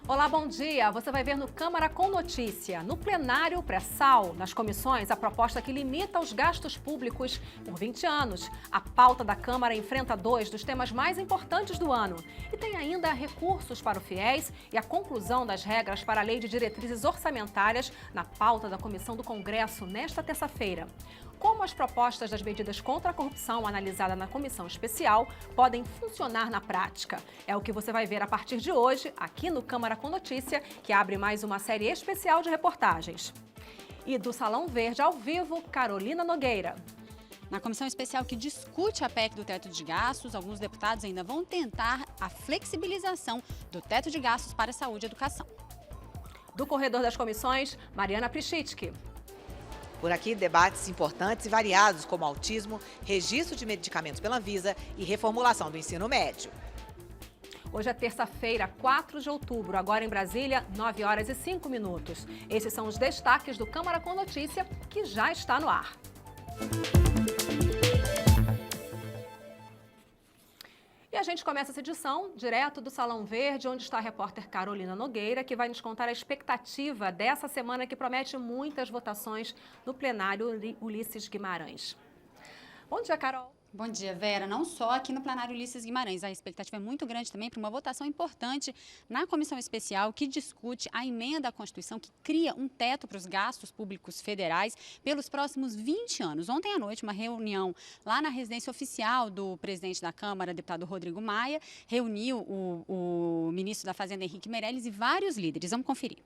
Olá, bom dia. Você vai ver no Câmara com Notícia. No plenário pré-sal, nas comissões, a proposta que limita os gastos públicos por 20 anos. A pauta da Câmara enfrenta dois dos temas mais importantes do ano. E tem ainda recursos para o FIES e a conclusão das regras para a Lei de Diretrizes Orçamentárias na pauta da Comissão do Congresso nesta terça-feira. Como as propostas das medidas contra a corrupção analisadas na comissão especial podem funcionar na prática. É o que você vai ver a partir de hoje, aqui no Câmara com Notícia, que abre mais uma série especial de reportagens. E do Salão Verde ao vivo, Carolina Nogueira. Na comissão especial que discute a PEC do teto de gastos, alguns deputados ainda vão tentar a flexibilização do teto de gastos para saúde e educação. Do corredor das comissões, Mariana Prichitsky. Por aqui, debates importantes e variados, como autismo, registro de medicamentos pela Anvisa e reformulação do ensino médio. Hoje é terça-feira, 4 de outubro, agora em Brasília, 9 horas e 5 minutos. Esses são os destaques do Câmara com Notícia, que já está no ar. E a gente começa essa edição direto do Salão Verde, onde está a repórter Carolina Nogueira, que vai nos contar a expectativa dessa semana que promete muitas votações no plenário Ulisses Guimarães. Bom dia, Carol. Bom dia, Vera. Não só aqui no plenário Ulisses Guimarães, a expectativa é muito grande também para uma votação importante na comissão especial que discute a emenda à Constituição que cria um teto para os gastos públicos federais pelos próximos 20 anos. Ontem à noite, uma reunião lá na residência oficial do presidente da Câmara, deputado Rodrigo Maia, reuniu o ministro da Fazenda, Henrique Meirelles, e vários líderes. Vamos conferir.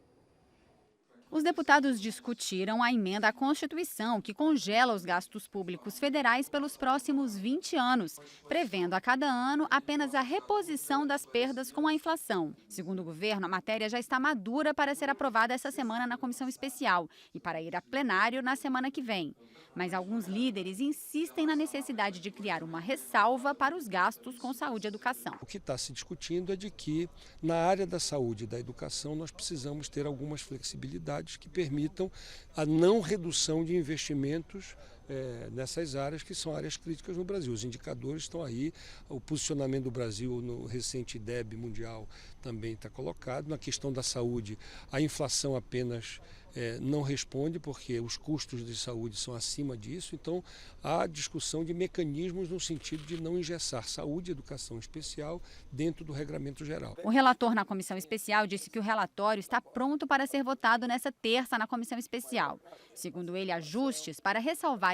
Os deputados discutiram a emenda à Constituição, que congela os gastos públicos federais pelos próximos 20 anos, prevendo a cada ano apenas a reposição das perdas com a inflação. Segundo o governo, a matéria já está madura para ser aprovada essa semana na comissão especial e para ir a plenário na semana que vem. Mas alguns líderes insistem na necessidade de criar uma ressalva para os gastos com saúde e educação. O que está se discutindo é de que, na área da saúde e da educação, nós precisamos ter algumas flexibilidades que permitam a não redução de investimentos nessas áreas que são áreas críticas no Brasil. Os indicadores estão aí, o posicionamento do Brasil no recente IDEB mundial também está colocado. Na questão da saúde, a inflação apenas não responde, porque os custos de saúde são acima disso, então há discussão de mecanismos no sentido de não engessar saúde e educação especial dentro do regramento geral. O relator na comissão especial disse que o relatório está pronto para ser votado nesta terça na comissão especial. Segundo ele, ajustes para ressalvar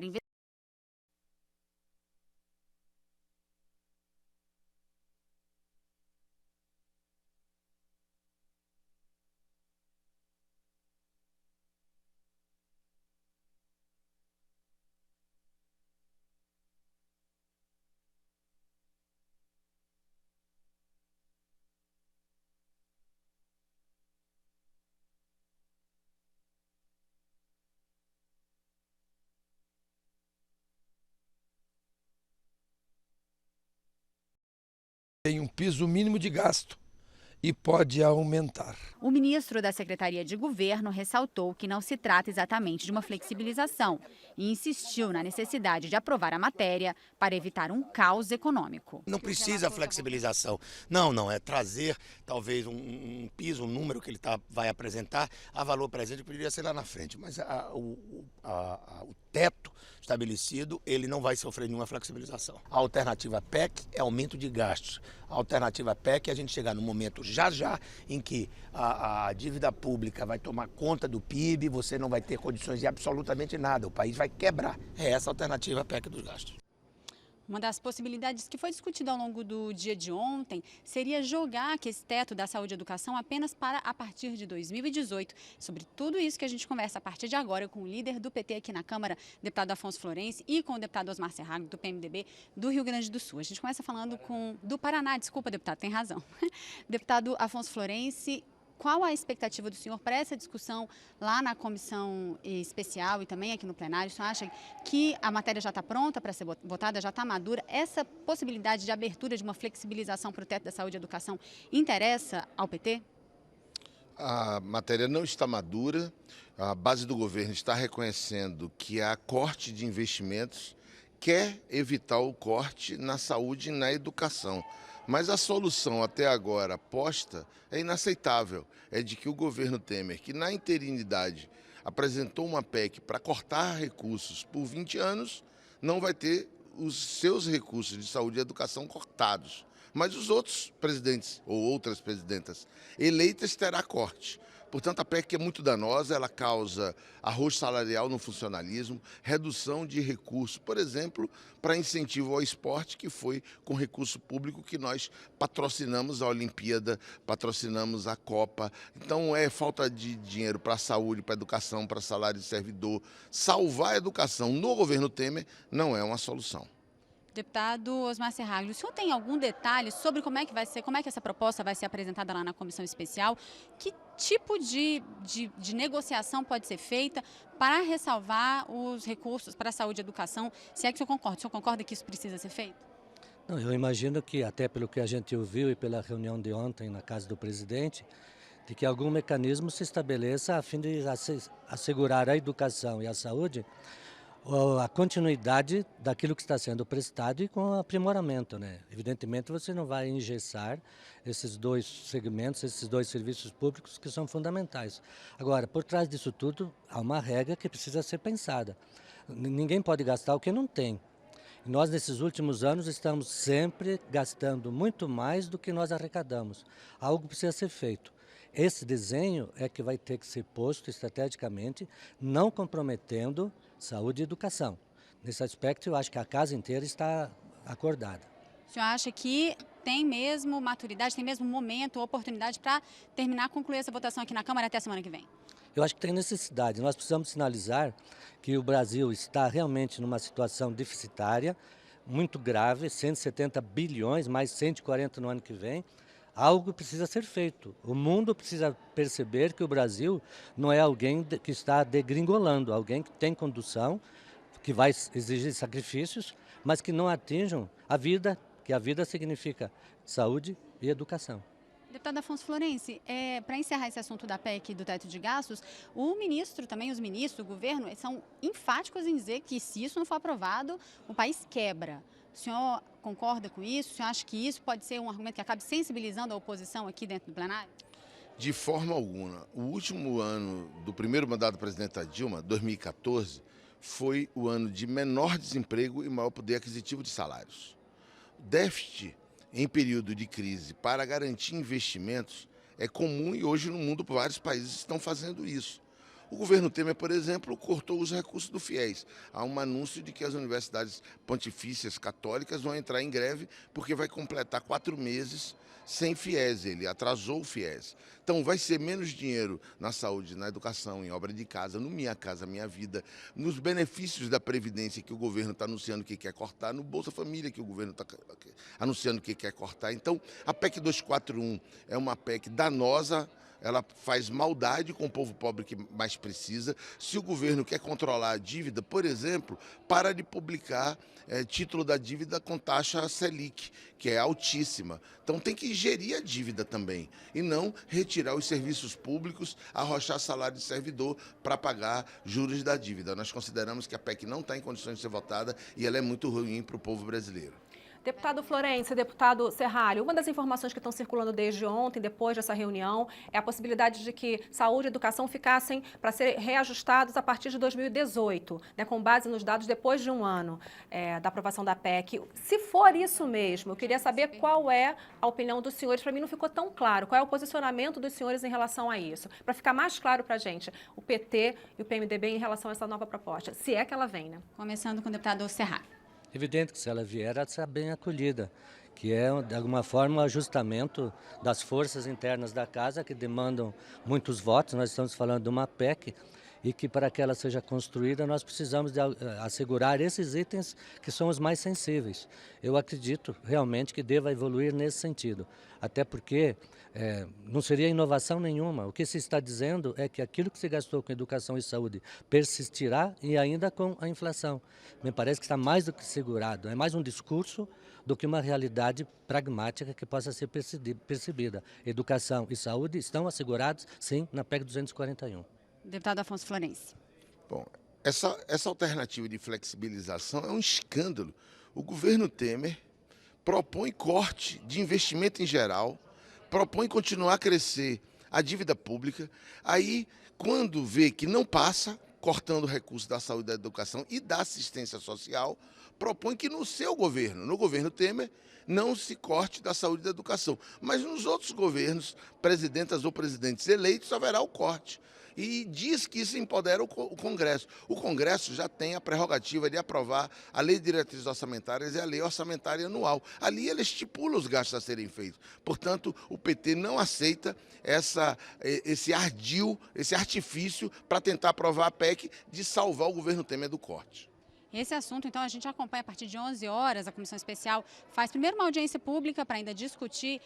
tem um piso mínimo de gasto e pode aumentar. O ministro da Secretaria de Governo ressaltou que não se trata exatamente de uma flexibilização e insistiu na necessidade de aprovar a matéria para evitar um caos econômico. Não precisa flexibilização. Não, é trazer talvez um piso, um número que ele vai apresentar a valor presente, que poderia ser lá na frente. Mas o teto estabelecido, ele não vai sofrer nenhuma flexibilização. A alternativa PEC é aumento de gastos. A alternativa PEC é a gente chegar no momento já em que a dívida pública vai tomar conta do PIB, você não vai ter condições de absolutamente nada, o país vai quebrar. É essa a alternativa PEC dos gastos. Uma das possibilidades que foi discutida ao longo do dia de ontem seria jogar esse teto da saúde e educação apenas para a partir de 2018. Sobre tudo isso que a gente conversa a partir de agora com o líder do PT aqui na Câmara, deputado Afonso Florense, e com o deputado Osmar Serrago, do PMDB do Rio Grande do Sul. A gente começa falando do Paraná, desculpa, deputado, tem razão. Deputado Afonso Florense, qual a expectativa do senhor para essa discussão lá na comissão especial e também aqui no plenário? O senhor acha que a matéria já está pronta para ser votada, já está madura? Essa possibilidade de abertura de uma flexibilização para o teto da saúde e educação interessa ao PT? A matéria não está madura, a base do governo está reconhecendo que há corte de investimentos quer evitar o corte na saúde e na educação. Mas a solução até agora posta é inaceitável. É de que o governo Temer, que na interinidade apresentou uma PEC para cortar recursos por 20 anos, não vai ter os seus recursos de saúde e educação cortados. Mas os outros presidentes ou outras presidentas eleitas terá corte. Portanto, a PEC é muito danosa, ela causa arroz salarial no funcionalismo, redução de recursos, por exemplo, para incentivo ao esporte, que foi com recurso público que nós patrocinamos a Olimpíada, patrocinamos a Copa. Então, é falta de dinheiro para a saúde, para a educação, para salário de servidor. Salvar a educação no governo Temer não é uma solução. Deputado Osmar Serraglio, o senhor tem algum detalhe sobre como é que vai ser, como é que essa proposta vai ser apresentada lá na comissão especial? Que tipo de negociação pode ser feita para ressalvar os recursos para a saúde e educação? Se é que o senhor concorda que isso precisa ser feito? Não, eu imagino que, até pelo que a gente ouviu e pela reunião de ontem na casa do presidente, de que algum mecanismo se estabeleça a fim de assegurar a educação e a saúde, a continuidade daquilo que está sendo prestado e com aprimoramento, né? Evidentemente você não vai engessar esses dois segmentos, esses dois serviços públicos que são fundamentais. Agora, por trás disso tudo, há uma regra que precisa ser pensada. Ninguém pode gastar o que não tem. Nós, nesses últimos anos, estamos sempre gastando muito mais do que nós arrecadamos. Algo precisa ser feito. Esse desenho é que vai ter que ser posto estrategicamente, não comprometendo saúde e educação. Nesse aspecto, eu acho que a casa inteira está acordada. O senhor acha que tem mesmo maturidade, tem mesmo momento, oportunidade para terminar, concluir essa votação aqui na Câmara até a semana que vem? Eu acho que tem necessidade. Nós precisamos sinalizar que o Brasil está realmente numa situação deficitária, muito grave, 170 bilhões, mais 140 no ano que vem. Algo precisa ser feito. O mundo precisa perceber que o Brasil não é alguém que está degringolando, alguém que tem condução, que vai exigir sacrifícios, mas que não atinjam a vida, que a vida significa saúde e educação. Deputado Afonso Florense, para encerrar esse assunto da PEC do teto de gastos, o ministro, também os ministros, o governo, são enfáticos em dizer que se isso não for aprovado, o país quebra. O senhor concorda com isso? O senhor acha que isso pode ser um argumento que acabe sensibilizando a oposição aqui dentro do plenário? De forma alguma. O último ano do primeiro mandato da presidenta Dilma, 2014, foi o ano de menor desemprego e maior poder aquisitivo de salários. O déficit em período de crise para garantir investimentos é comum e hoje no mundo vários países estão fazendo isso. O governo Temer, por exemplo, cortou os recursos do FIES. Há um anúncio de que as universidades pontifícias católicas vão entrar em greve porque vai completar 4 meses sem FIES. Ele atrasou o FIES. Então vai ser menos dinheiro na saúde, na educação, em obra de casa, no Minha Casa Minha Vida, nos benefícios da Previdência que o governo está anunciando que quer cortar, no Bolsa Família que o governo está anunciando que quer cortar. Então a PEC 241 é uma PEC danosa. Ela faz maldade com o povo pobre que mais precisa. Se o governo quer controlar a dívida, por exemplo, para de publicar título da dívida com taxa Selic, que é altíssima. Então tem que gerir a dívida também e não retirar os serviços públicos, arrochar salário de servidor para pagar juros da dívida. Nós consideramos que a PEC não está em condições de ser votada e ela é muito ruim para o povo brasileiro. Deputado Florense, deputado Serraglio, uma das informações que estão circulando desde ontem, depois dessa reunião, é a possibilidade de que saúde e educação ficassem para ser reajustados a partir de 2018, né, com base nos dados depois de um ano da aprovação da PEC. Se for isso mesmo, eu queria saber qual é a opinião dos senhores. Para mim não ficou tão claro. Qual é o posicionamento dos senhores em relação a isso? Para ficar mais claro para a gente, o PT e o PMDB em relação a essa nova proposta, se é que ela vem, né? Começando com o deputado Serraglio. Evidente que se ela vier, ela será bem acolhida, que é, de alguma forma, um ajustamento das forças internas da casa que demandam muitos votos. Nós estamos falando de uma PEC e que, para que ela seja construída, nós precisamos de assegurar esses itens que são os mais sensíveis. Eu acredito realmente que deva evoluir nesse sentido, até porque não seria inovação nenhuma. O que se está dizendo é que aquilo que se gastou com educação e saúde persistirá e ainda com a inflação. Me parece que está mais do que segurado. É mais um discurso do que uma realidade pragmática que possa ser percebida. Educação e saúde estão assegurados, sim, na PEC 241. Deputado Afonso Florense. Bom, Essa alternativa de flexibilização é um escândalo. O governo Temer propõe corte de investimento em geral, propõe continuar a crescer a dívida pública, aí quando vê que não passa, cortando recursos da saúde, da educação e da assistência social, propõe que no seu governo, no governo Temer, não se corte da saúde e da educação. Mas nos outros governos, presidentas ou presidentes eleitos, haverá o corte. E diz que isso empodera o Congresso. O Congresso já tem a prerrogativa de aprovar a Lei de Diretrizes Orçamentárias e a Lei Orçamentária Anual. Ali ele estipula os gastos a serem feitos. Portanto, o PT não aceita esse ardil, esse artifício para tentar aprovar a PEC de salvar o governo Temer do corte. Esse assunto, então, a gente acompanha a partir de 11 horas. A Comissão Especial faz primeiro uma audiência pública para ainda discutir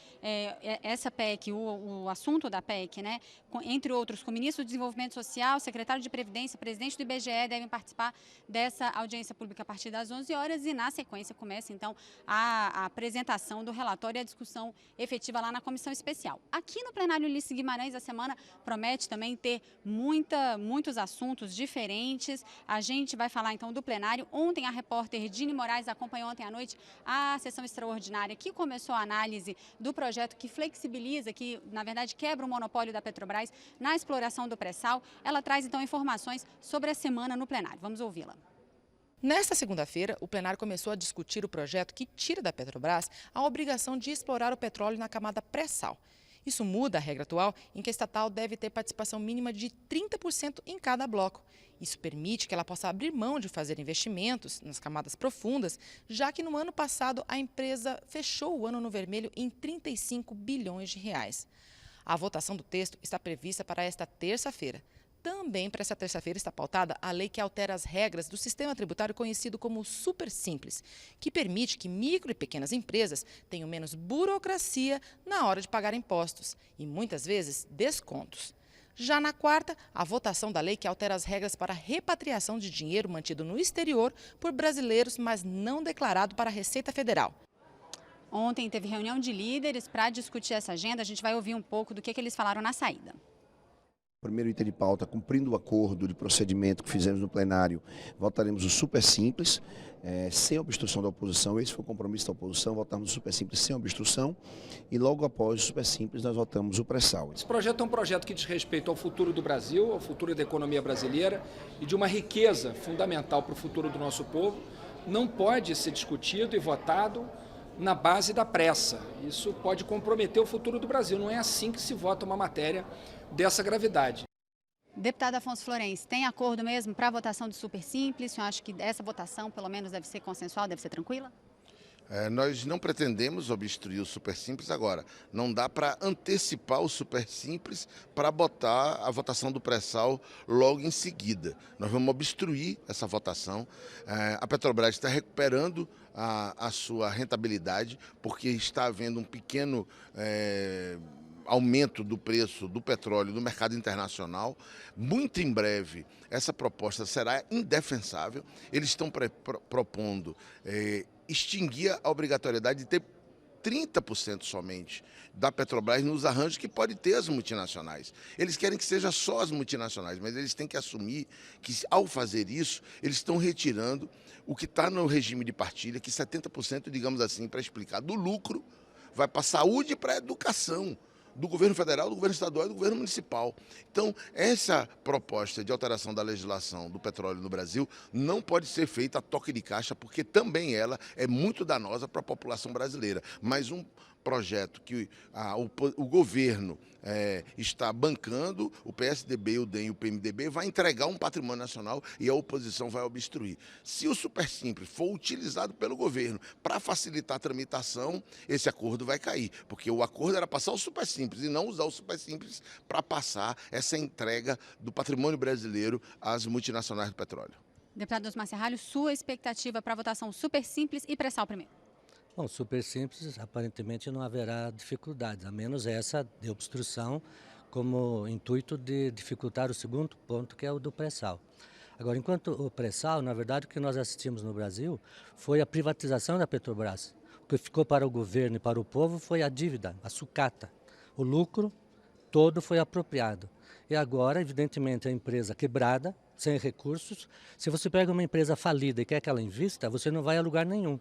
essa PEC, o assunto da PEC, né? Entre outros, com o ministro do Desenvolvimento Social, secretário de Previdência, presidente do IBGE devem participar dessa audiência pública a partir das 11 horas e, na sequência, começa, então, a apresentação do relatório e a discussão efetiva lá na Comissão Especial. Aqui no plenário Ulisses Guimarães, a semana promete também ter muitos assuntos diferentes. A gente vai falar, então, do plenário. Ontem, a repórter Dini Moraes acompanhou ontem à noite a sessão extraordinária que começou a análise do projeto que flexibiliza, que, na verdade, quebra o monopólio da Petrobras na exploração do pré-sal. Ela traz, então, informações sobre a semana no plenário. Vamos ouvi-la. Nesta segunda-feira, o plenário começou a discutir o projeto que tira da Petrobras a obrigação de explorar o petróleo na camada pré-sal. Isso muda a regra atual, em que a estatal deve ter participação mínima de 30% em cada bloco. Isso permite que ela possa abrir mão de fazer investimentos nas camadas profundas, já que no ano passado a empresa fechou o ano no vermelho em 35 bilhões de reais. A votação do texto está prevista para esta terça-feira. Também para essa terça-feira está pautada a lei que altera as regras do sistema tributário conhecido como Super Simples, que permite que micro e pequenas empresas tenham menos burocracia na hora de pagar impostos e, muitas vezes, descontos. Já na quarta, a votação da lei que altera as regras para a repatriação de dinheiro mantido no exterior por brasileiros, mas não declarado para a Receita Federal. Ontem teve reunião de líderes para discutir essa agenda. A gente vai ouvir um pouco do que eles falaram na saída. Primeiro item de pauta, cumprindo o acordo de procedimento que fizemos no plenário, votaremos o Super Simples, sem obstrução da oposição. Esse foi o compromisso da oposição, votarmos o Super Simples sem obstrução e logo após o Super Simples nós votamos o pré-sal. Esse projeto é um projeto que diz respeito ao futuro do Brasil, ao futuro da economia brasileira e de uma riqueza fundamental para o futuro do nosso povo. Não pode ser discutido e votado na base da pressa. Isso pode comprometer o futuro do Brasil. Não é assim que se vota uma matéria dessa gravidade. Deputado Afonso Florencio, tem acordo mesmo para a votação do Super Simples? O senhor acha que essa votação, pelo menos, deve ser consensual, deve ser tranquila? Nós não pretendemos obstruir o Super Simples agora. Não dá para antecipar o Super Simples para botar a votação do pré-sal logo em seguida. Nós vamos obstruir essa votação. A Petrobras está recuperando a sua rentabilidade porque está havendo um pequeno aumento do preço do petróleo no mercado internacional. Muito em breve, essa proposta será indefensável. Eles estão propondo extinguir a obrigatoriedade de ter 30% somente da Petrobras nos arranjos que pode ter as multinacionais. Eles querem que seja só as multinacionais, mas eles têm que assumir que, ao fazer isso, eles estão retirando o que está no regime de partilha, que 70%, digamos assim, para explicar, do lucro vai para a saúde e para a educação, do governo federal, do governo estadual e do governo municipal. Então, essa proposta de alteração da legislação do petróleo no Brasil não pode ser feita a toque de caixa, porque também ela é muito danosa para a população brasileira. Mas um projeto que o governo está bancando, o PSDB, o DEM e o PMDB vai entregar um patrimônio nacional e a oposição vai obstruir. Se o Super Simples for utilizado pelo governo para facilitar a tramitação, esse acordo vai cair, porque o acordo era passar o Super Simples e não usar o Super Simples para passar essa entrega do patrimônio brasileiro às multinacionais do petróleo. Deputado Osmar Serralho, sua expectativa para a votação Super Simples e pré-sal primeiro? Bom, Super Simples, aparentemente não haverá dificuldades, a menos essa de obstrução, como intuito de dificultar o segundo ponto, que é o do pré-sal. Agora, enquanto o pré-sal, na verdade, o que nós assistimos no Brasil foi a privatização da Petrobras. O que ficou para o governo e para o povo foi a dívida, a sucata. O lucro todo foi apropriado. E agora, evidentemente, a empresa quebrada, sem recursos. Se você pega uma empresa falida e quer que ela invista, você não vai a lugar nenhum.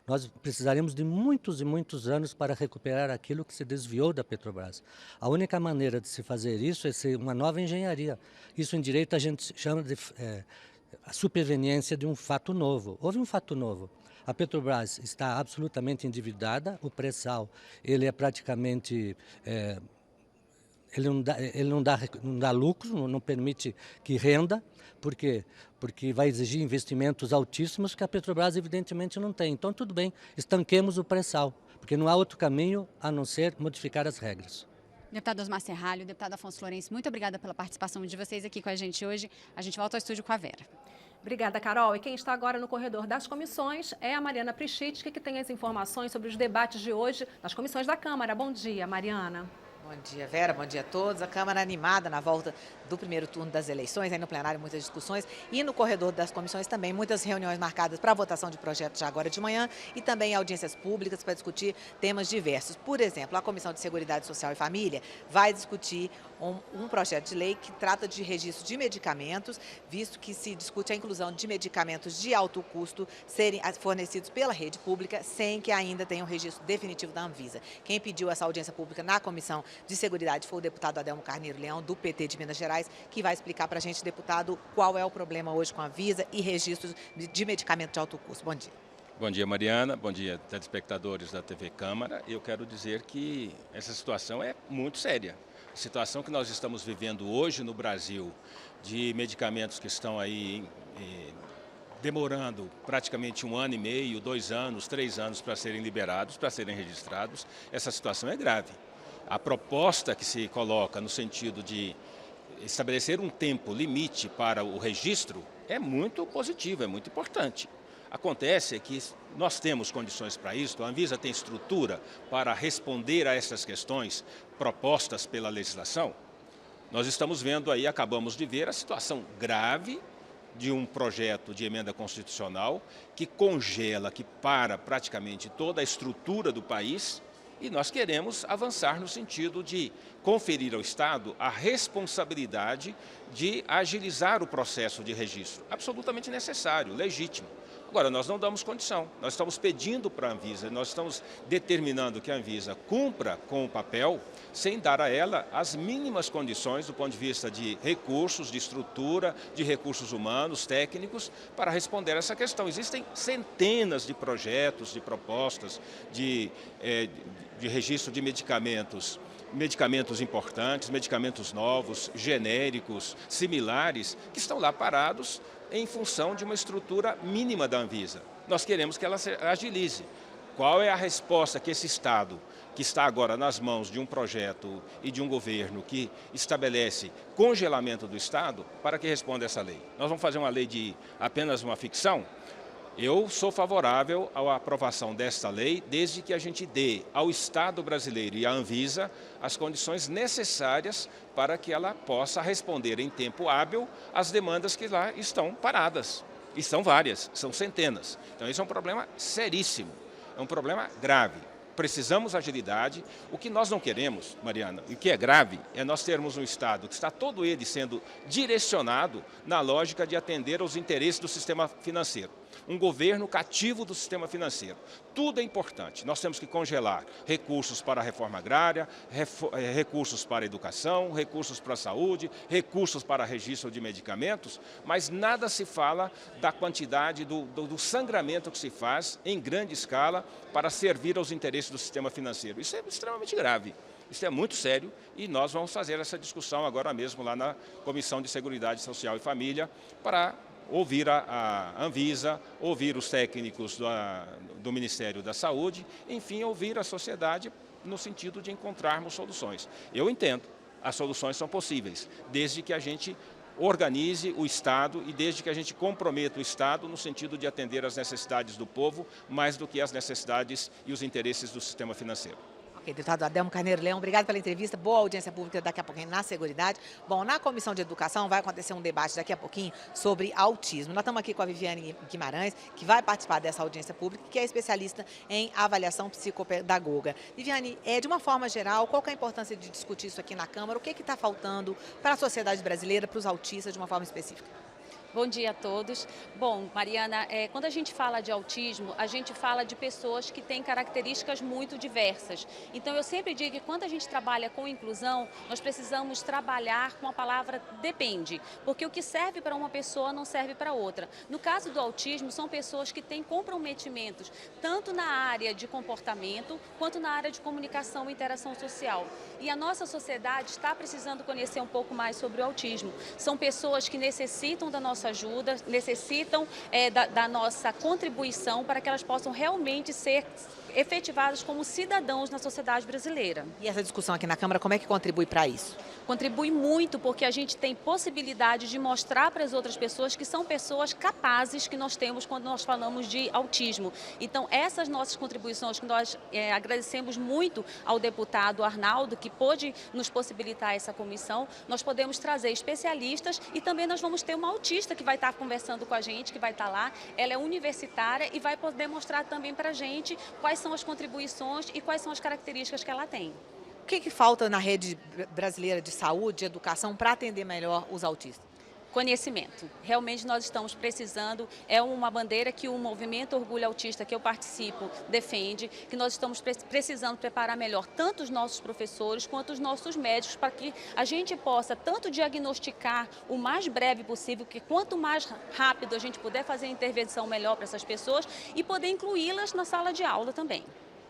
Nós precisaremos de muitos e muitos anos para recuperar aquilo que se desviou da Petrobras. A única maneira de se fazer isso é ser uma nova engenharia. Isso em direito a gente chama de a superveniência de um fato novo. Houve um fato novo. A Petrobras está absolutamente endividada, o pré-sal ele é praticamente... Ele não dá lucro, não permite que renda. Por quê? Porque vai exigir investimentos altíssimos que a Petrobras evidentemente não tem. Então tudo bem, estanquemos o pré-sal, porque não há outro caminho a não ser modificar as regras. Deputado Osmar Serralho, deputado Afonso Lourenço, muito obrigada pela participação de vocês aqui com a gente hoje. A gente volta ao estúdio com a Vera. Obrigada, Carol. E quem está agora no corredor das comissões é a Mariana Prischitski, que tem as informações sobre os debates de hoje nas comissões da Câmara. Bom dia, Mariana. Bom dia, Vera. Bom dia a todos. A Câmara animada na volta do primeiro turno das eleições, aí no plenário muitas discussões e no corredor das comissões também muitas reuniões marcadas para a votação de projetos já agora de manhã e também audiências públicas para discutir temas diversos. Por exemplo, a Comissão de Seguridade Social e Família vai discutir um projeto de lei que trata de registro de medicamentos, visto que se discute a inclusão de medicamentos de alto custo serem fornecidos pela rede pública sem que ainda tenha um registro definitivo da Anvisa. Quem pediu essa audiência pública na Comissão de Seguridade foi o deputado Adelmo Carneiro Leão, do PT de Minas Gerais, que vai explicar para a gente, deputado, qual é o problema hoje com a Anvisa e registros de medicamento de alto custo. Bom dia. Bom dia, Mariana. Bom dia, telespectadores da TV Câmara. Eu quero dizer que essa situação é muito séria. A situação que nós estamos vivendo hoje no Brasil, de medicamentos que estão aí demorando praticamente 1 ano e meio, 2 anos, 3 anos para serem liberados, para serem registrados, essa situação é grave. A proposta que se coloca no sentido de estabelecer um tempo limite para o registro é muito positiva, é muito importante. Acontece que nós temos condições para isso, a Anvisa tem estrutura para responder a essas questões propostas pela legislação. Nós estamos vendo aí, acabamos de ver a situação grave de um projeto de emenda constitucional que congela, que para praticamente toda a estrutura do país. E nós queremos avançar no sentido de conferir ao Estado a responsabilidade de agilizar o processo de registro. Absolutamente necessário, legítimo. Agora, nós não damos condição. Nós estamos pedindo para a Anvisa, nós estamos determinando que a Anvisa cumpra com o papel sem dar a ela as mínimas condições do ponto de vista de recursos, de estrutura, de recursos humanos, técnicos, para responder a essa questão. Existem centenas de projetos, de propostas, de registro de medicamentos, medicamentos importantes, medicamentos novos, genéricos, similares, que estão lá parados em função de uma estrutura mínima da Anvisa. Nós queremos que ela se agilize. Qual é a resposta que esse Estado, que está agora nas mãos de um projeto e de um governo que estabelece congelamento do Estado, para que responda essa lei? Nós vamos fazer uma lei de apenas uma ficção? Eu sou favorável à aprovação desta lei, desde que a gente dê ao Estado brasileiro e à Anvisa as condições necessárias para que ela possa responder em tempo hábil às demandas que lá estão paradas. E são várias, são centenas. Então, esse é um problema seríssimo, é um problema grave. Precisamos de agilidade. O que nós não queremos, Mariana, e o que é grave, é nós termos um Estado que está todo ele sendo direcionado na lógica de atender aos interesses do sistema financeiro. Um governo cativo do sistema financeiro. Tudo é importante. Nós temos que congelar recursos para a reforma agrária, recursos para a educação, recursos para a saúde, recursos para registro de medicamentos, mas nada se fala da quantidade, do sangramento que se faz em grande escala para servir aos interesses do sistema financeiro. Isso é extremamente grave. Isso é muito sério e nós vamos fazer essa discussão agora mesmo lá na Comissão de Seguridade Social e Família para ouvir a Anvisa, ouvir os técnicos do Ministério da Saúde, enfim, ouvir a sociedade no sentido de encontrarmos soluções. Eu entendo, as soluções são possíveis, desde que a gente organize o Estado e desde que a gente comprometa o Estado no sentido de atender às necessidades do povo, mais do que às necessidades e os interesses do sistema financeiro. Deputado Adelmo Carneiro Leão, obrigado pela entrevista. Boa audiência pública daqui a pouquinho na Seguridade. Bom, na Comissão de Educação vai acontecer um debate daqui a pouquinho sobre autismo. Nós estamos aqui com a Viviane Guimarães, que vai participar dessa audiência pública, que é especialista em avaliação psicopedagoga. Viviane, de uma forma geral, qual que é a importância de discutir isso aqui na Câmara? O que está faltando para a sociedade brasileira, para os autistas, de uma forma específica? Bom dia a todos. Bom, Mariana, quando a gente fala de autismo, a gente fala de pessoas que têm características muito diversas. Então, eu sempre digo que quando a gente trabalha com inclusão, nós precisamos trabalhar com a palavra depende, porque o que serve para uma pessoa não serve para outra. No caso do autismo, são pessoas que têm comprometimentos tanto na área de comportamento quanto na área de comunicação e interação social. E a nossa sociedade está precisando conhecer um pouco mais sobre o autismo. São pessoas que necessitam da nossa ajuda, necessitam da nossa contribuição para que elas possam realmente ser efetivadas como cidadãos na sociedade brasileira. E essa discussão aqui na Câmara, como é que contribui para isso? Contribui muito porque a gente tem possibilidade de mostrar para as outras pessoas que são pessoas capazes que nós temos quando nós falamos de autismo. Então, essas nossas contribuições que nós agradecemos muito ao deputado Arnaldo, que pôde nos possibilitar essa comissão, nós podemos trazer especialistas e também nós vamos ter uma autista que vai estar conversando com a gente, que vai estar lá. Ela é universitária e vai poder mostrar também para a gente quais são as contribuições e quais são as características que ela tem. O que falta na rede brasileira de saúde e educação para atender melhor os autistas? Conhecimento. Realmente nós estamos precisando, é uma bandeira que o Movimento Orgulho Autista, que eu participo, defende, que nós estamos precisando preparar melhor tanto os nossos professores quanto os nossos médicos para que a gente possa tanto diagnosticar o mais breve possível, que quanto mais rápido a gente puder fazer a intervenção melhor para essas pessoas e poder incluí-las na sala de aula também.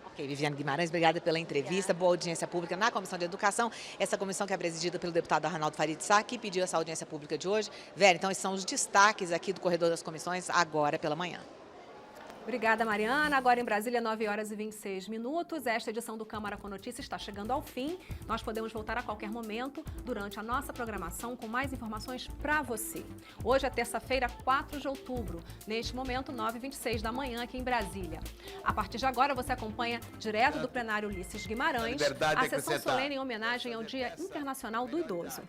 Ok, Viviane Guimarães, obrigada pela entrevista, boa audiência pública na Comissão de Educação. Essa comissão que é presidida pelo deputado Arnaldo Farid Sá, que pediu essa audiência pública de hoje. Vera, então esses são os destaques aqui do Corredor das Comissões, agora pela manhã. Obrigada, Mariana. Agora em Brasília, 9h26. Esta edição do Câmara com Notícias está chegando ao fim. Nós podemos voltar a qualquer momento durante a nossa programação com mais informações para você. Hoje é terça-feira, 4 de outubro. Neste momento, 9h26 da manhã aqui em Brasília. A partir de agora, você acompanha direto do plenário Ulisses Guimarães a sessão solene em homenagem ao Dia Internacional do Idoso.